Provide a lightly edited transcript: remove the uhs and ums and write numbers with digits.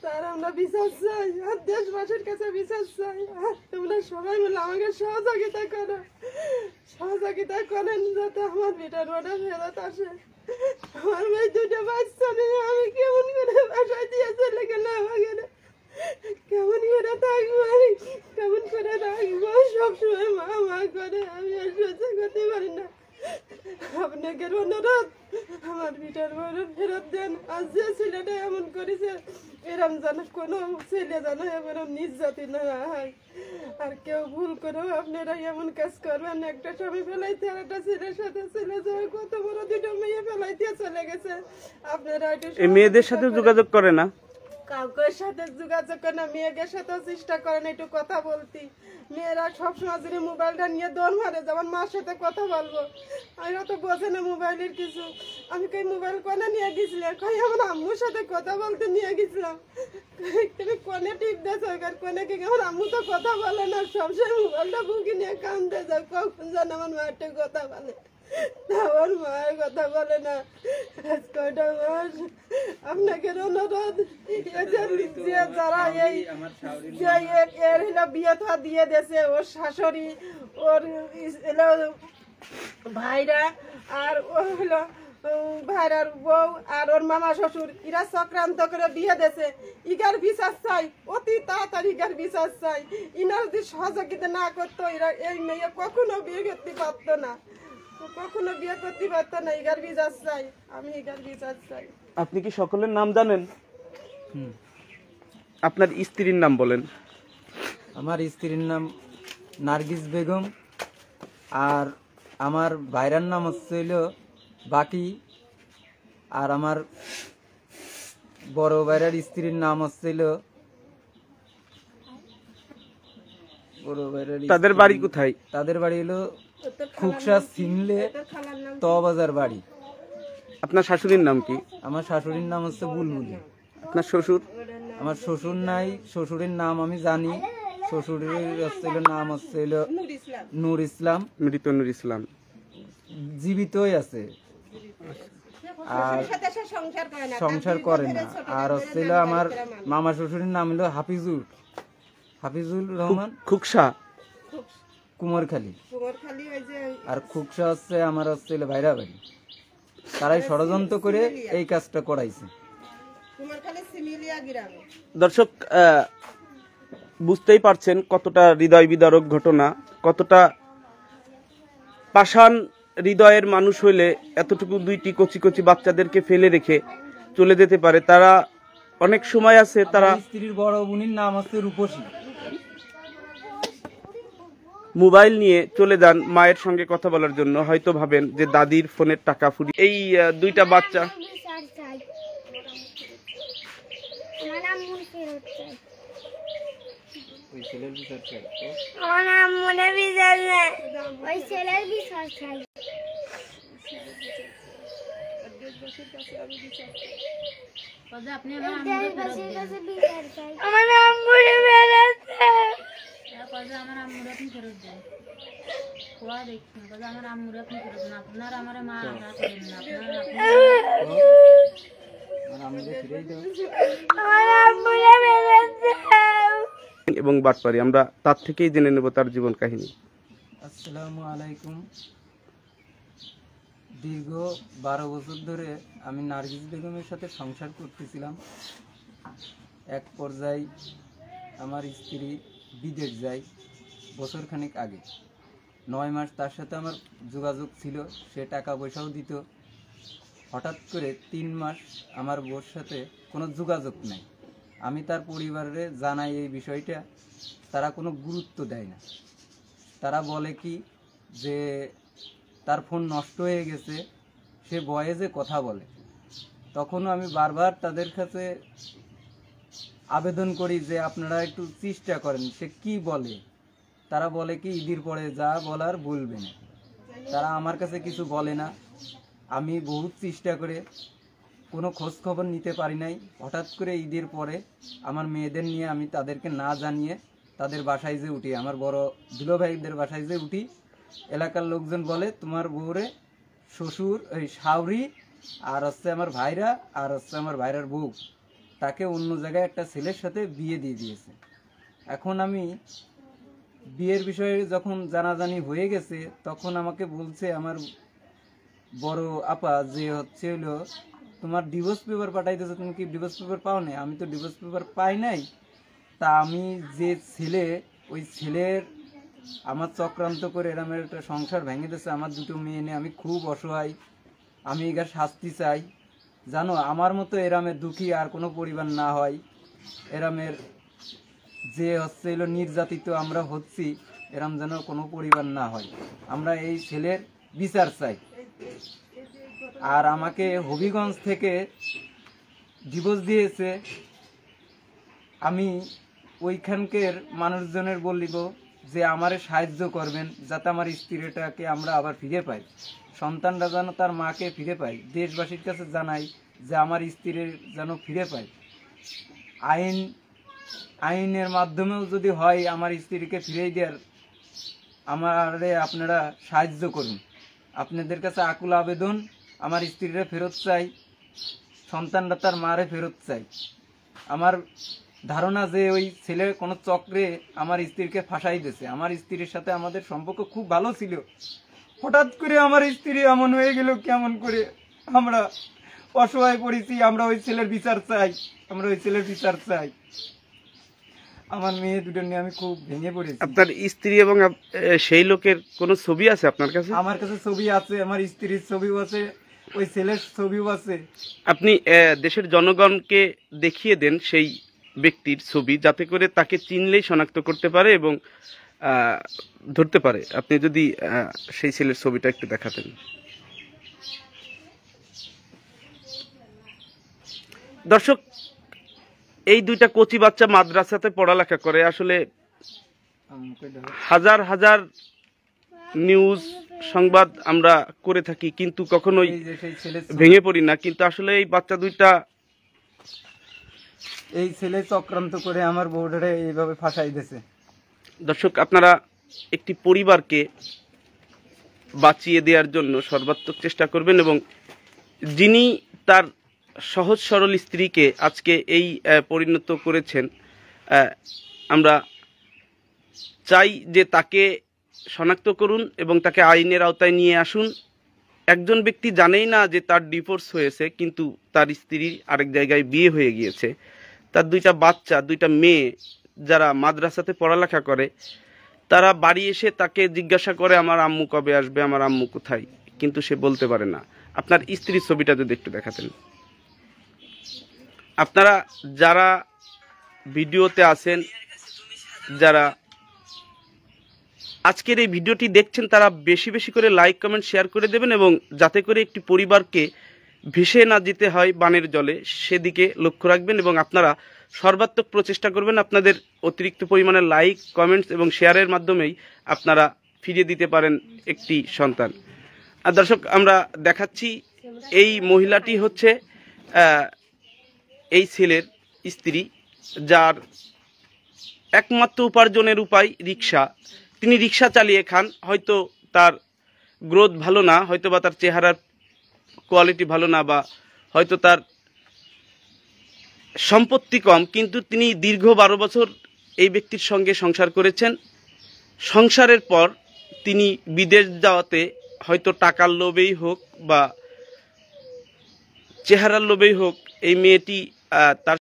তার আমরা বিচার চাই, আর দেশবাসীর কাছে বিচার চাই। আর তোমরা সবাই মিলে আমাকে সহযোগিতা করো, সহযোগিতা করেন যাতে আমার বেটার ওটা ফেরত আসে। আমার মেয়ে দুটো বাচ্চা নিয়ে আমি কেমন করে বাসায় দিয়ে চলে গেলে আমাকে কেমন করে থাকবো, আমি কেমন করে রাখবো, সবসময় মা মা করে আমি আর সহ্য করতে পারি না। আপনাকে অনুরোধ আমার বেটার বড় ফেরত দেন। আর যে ছেলেটা এমন করেছে এরম যেন কোনো ছেলে যেন এরম নির্যাতিত না হয়। আর কেউ ভুল করেও আপনারা এমন কাজ করবেন। একটা স্বামী ফেলাইতে আর একটা ছেলের সাথে ছেলে যায়, কত বড় দুটো মেয়ে ফেলাইতে চলে গেছে। আপনারা এই মেয়েদের সাথে যোগাযোগ করে না, কাউকে সাথে যোগাযোগ করে না, মেয়েদের সাথেও চেষ্টা করেন একটু কথা বলতে। মেয়েরা সবসময় যদি মোবাইলটা নিয়ে দৌড় মারে, যেমন মার সাথে কথা বলবো, আমি তো বোঝে না মোবাইলের কিছু। আমি কই মোবাইল কোনে নিয়ে গেছিলাম, কই আমার আম্মুর সাথে কথা বলতে নিয়ে গেছিলাম। তুমি কোনে টিপ দেছো, কোনে কি আমার আম্মু তো কথা বলে না, সবসময় মোবাইলটা বুকে নিয়ে কান্দে যাও, কখন যেন আমার মায়ের কথা বলে, আমার মায়ের কথা বলে না। কয়টা মাস আপনাকে অনুরোধ, যারা এই এর হলো বিয়ে থা দিয়ে দেছে, ওর শাশুড়ি, ওর ভাইরা, আর ও হলো ভাইরার বউ, আর ওর মামা শ্বশুর, এরা চক্রান্ত করে বিয়ে দেছে। ইগার বিচার চাই, অতি তাড়াতাড়ি ইগার বিচার চাই। ইনার যদি সহযোগিতা না করতো এরা এই মেয়ে কখনো বিয়ে করতে পারতো না, কখনো বিয়ে করতে পারতো না। ইগার বিচার চাই, আমি ইগার বিচার চাই। আপনি কি সকলের নাম জানেন? আপনার স্ত্রীর নাম বলেন। আমার স্ত্রীর নাম নার্গিস বেগম, আর আমার ভাইরার নাম হচ্ছিল বাকি, আর আমার বড় ভাইরার স্ত্রীর নাম হচ্ছিল তাদের বাড়ি কোথায়? তাদের বাড়ি হলো খুকসা সিমলে তবাজার বাড়ি। আপনার শাশুড়ির নাম কি? আমার শাশুড়ির নাম হচ্ছে বুলবুলি। আপনার শ্বশুর? আমার শ্বশুর নাই, শ্বশুরের নাম আমি জানি। শ্বশুরের নাম হচ্ছে নূর ইসলাম, মৃত নূর ইসলাম, জীবিতই আছে, আর সংসার করে না। আর হচ্ছিল আমার মামা শ্বশুরের নাম হলো হাফিজুল রহমান, খুকসা কুমারখালী। আর খুকসা হচ্ছে আমার হচ্ছিল ভাইরা বাড়ি। তারাই ষড়যন্ত্র করে এই কাজটা করাইছে। দর্শক বুঝতেই পারছেন কতটা হৃদয় বিদারক ঘটনা, কতটা পাষাণ হৃদয়ের মানুষ হইলে এতটুকু দুইটি কচি কচি বাচ্চাদেরকে ফেলে রেখে চলে যেতে পারে। তারা অনেক সময় আছে, তারা স্ত্রীর বড় বোনের নাম হচ্ছে রূপসী। মোবাইল নিয়ে চলে যান মায়ের সঙ্গে কথা বলার জন্য, হয়তো ভাবেন যে দাদির ফোনের টাকা ফুরিয়ে। এই দুইটা বাচ্চা এবং বাটপারি, আমরা তার থেকেই জেনে নেব তার জীবন কাহিনী। আসসালামু আলাইকুম। দীর্ঘ 12 বছর ধরে আমি নার্গিস বেগমের সাথে সংসার করতেছিলাম। এক পর্যায়ে আমার স্ত্রী বিদেশ যায় বছরখানেক আগে। 9 মাস তার সাথে আমার যোগাযোগ ছিল, সে টাকা পয়সাও দিত। হঠাৎ করে 3 মাস আমার বউর সাথে কোনো যোগাযোগ নেই। আমি তার পরিবারে জানাই এই বিষয়টা, তারা কোনো গুরুত্ব দেয় না। তারা বলে কি যে তার ফোন নষ্ট হয়ে গেছে, সে ভয়েসে কথা বলে। তখনও আমি বারবার তাদের কাছে আবেদন করি যে আপনারা একটু চেষ্টা করেন সে কি বলে। তারা বলে কি ঈদের পরে যা বলার বলবে না, তারা আমার কাছে কিছু বলে না। আমি বহুত চেষ্টা করে কোনো খোঁজ খবর নিতে পারি নাই। হঠাৎ করে ঈদের পরে আমার মেয়েদের নিয়ে আমি তাদেরকে না জানিয়ে তাদের বাসায় যে উঠি, আমার বড় দুলো ভাইদের বাসায় যে উঠি, এলাকার লোকজন বলে তোমার বউরে শ্বশুর ওই শাওরি আর হচ্ছে আমার ভাইরা আর হচ্ছে আমার ভাইরার বউ তাকে অন্য জায়গায় একটা ছেলের সাথে বিয়ে দিয়ে দিয়েছে। এখন আমি বিয়ের বিষয়ে যখন জানাজানি হয়ে গেছে তখন আমাকে বলছে আমার বড় আপা যে হচ্ছে হলো তোমার ডিভোর্স পেপার পাঠাইতেছে, তুমি কি ডিভোর্স পেপার পাও না? আমি তো ডিভোর্স পেপার পাই নাই। তা আমি যে ছেলে, ওই ছেলের আমার চক্রান্ত করে এরমের একটা সংসার ভেঙে দিয়েছে, আমার দুটো মেয়ে নিয়ে আমি খুব অসহায়, আমি এগার শাস্তি চাই। জানো আমার মতো এরামের দুঃখী আর কোনো পরিবার না হয়, এরামের যে হচ্ছে হলো নির্যাতিত আমরা হচ্ছি, এরম যেন কোনো পরিবার না হয়। আমরা এই ছেলের বিচার চাই। আর আমাকে হবিগঞ্জ থেকে ডিভোর্স দিয়েছে। আমি ওইখানকার মানুষজনের বলিব যে আমারে সাহায্য করবেন যাতে আমার স্ত্রীটাকে আমরা আবার ফিরে পাই, সন্তানরা যেন তার মাকে ফিরে পাই। দেশবাসীর কাছে জানাই যে আমার স্ত্রীর যেন ফিরে পাই। আইনের মাধ্যমেও যদি হয় আমার স্ত্রীকে ফিরে দেওয়ার, আমারে আপনারা সাহায্য করুন। আপনাদের কাছে আকুল আবেদন, আমার স্ত্রীরা ফেরত চাই, সন্তানরা তার মারে ফেরত চাই। আমার ধারণা যে ওই ছেলে কোনো চক্রে আমার স্ত্রীকে ফাঁসাই দিয়েছে। আমার স্ত্রীর সাথে আমাদের সম্পর্ক খুব ভালো ছিল, হঠাৎ করে আমার স্ত্রী এমন হয়ে গেল কেমন করে। আমরা অসহায় পড়েছি, আমরা ওই ছেলের বিচার চাই, আমরা ওই ছেলের বিচার চাই। আমার মেয়ে দুটো নিয়ে আমি খুব ভেঙে পড়েছি। আপনার স্ত্রী এবং সেই লোকের কোনো ছবি আছে আপনার কাছে? আমার কাছে ছবি আছে, আমার স্ত্রীর ছবিও আছে, ওই ছেলের ছবিও আছে। আপনি দেশের জনগণকে দেখিয়ে দেন সেই ব্যক্তির ছবি, যাতে করে তাকে চিনলেই শনাক্ত করতে পারে এবং ধরতে পারে। আপনি যদি সেই ছেলের ছবিটা একটু দেখাতেন। দর্শক, এই দুইটা কচি বাচ্চা মাদ্রাসাতে পড়ালেখা করে। আসলে হাজার হাজার নিউজ সংবাদ আমরা করে থাকি, কিন্তু কখনোই ভেঙে পড়ি না। কিন্তু আসলে এই বাচ্চা দুইটা, এই ছেলে চক্রান্ত করে আমার বউডারে এইভাবে ফাঁসাই দিয়েছে। দর্শক, আপনারা একটি পরিবারকে বাঁচিয়ে দেওয়ার জন্য সর্বাত্মক চেষ্টা করবেন এবং যিনি তার সহজ সরল স্ত্রীকে আজকে এই পরিণত করেছেন, আমরা চাই যে তাকে শনাক্ত করুন এবং তাকে আইনের আওতায় নিয়ে আসুন। একজন ব্যক্তি জানেই না যে তার ডিভোর্স হয়েছে, কিন্তু তার স্ত্রীর আরেক জায়গায় বিয়ে হয়ে গিয়েছে। তার দুইটা বাচ্চা, দুইটা মেয়ে যারা মাদ্রাসাতে পড়ালেখা করে, তারা বাড়ি এসে তাকে জিজ্ঞাসা করে আমার আম্মু কবে আসবে, আমার আম্মু কোথায়, কিন্তু সে বলতে পারে না। আপনার স্ত্রীর ছবিটা যদি একটু দেখাতেন। আপনারা যারা ভিডিওতে আছেন, যারা আজকের এই ভিডিওটি দেখছেন, তারা বেশি বেশি করে লাইক কমেন্ট শেয়ার করে দেবেন এবং যাতে করে একটি পরিবারকে ভেসে না যেতে হয় বানের জলে, সেদিকে লক্ষ্য রাখবেন এবং আপনারা সর্বাত্মক প্রচেষ্টা করবেন। আপনাদের অতিরিক্ত পরিমাণে লাইক কমেন্টস এবং শেয়ারের মাধ্যমেই আপনারা ফিরিয়ে দিতে পারেন একটি সন্তান। আর দর্শক, আমরা দেখাচ্ছি এই মহিলাটি হচ্ছে এই ছেলের স্ত্রী, যার একমাত্র উপার্জনের উপায় রিক্সা। তিনি রিক্সা চালিয়ে খান। হয়তো তার গ্রোথ ভালো না, হয়তো বা তার চেহারার কোয়ালিটি ভালো না, বা হয়তো তার সম্পত্তি কম, কিন্তু তিনি দীর্ঘ 12 বছর এই ব্যক্তির সঙ্গে সংসার করেছেন। সংসারের পর তিনি বিদেশ যাওয়াতে হয়তো টাকার লোভেই হোক বা চেহারার লোভেই হোক, এই মেয়েটি তার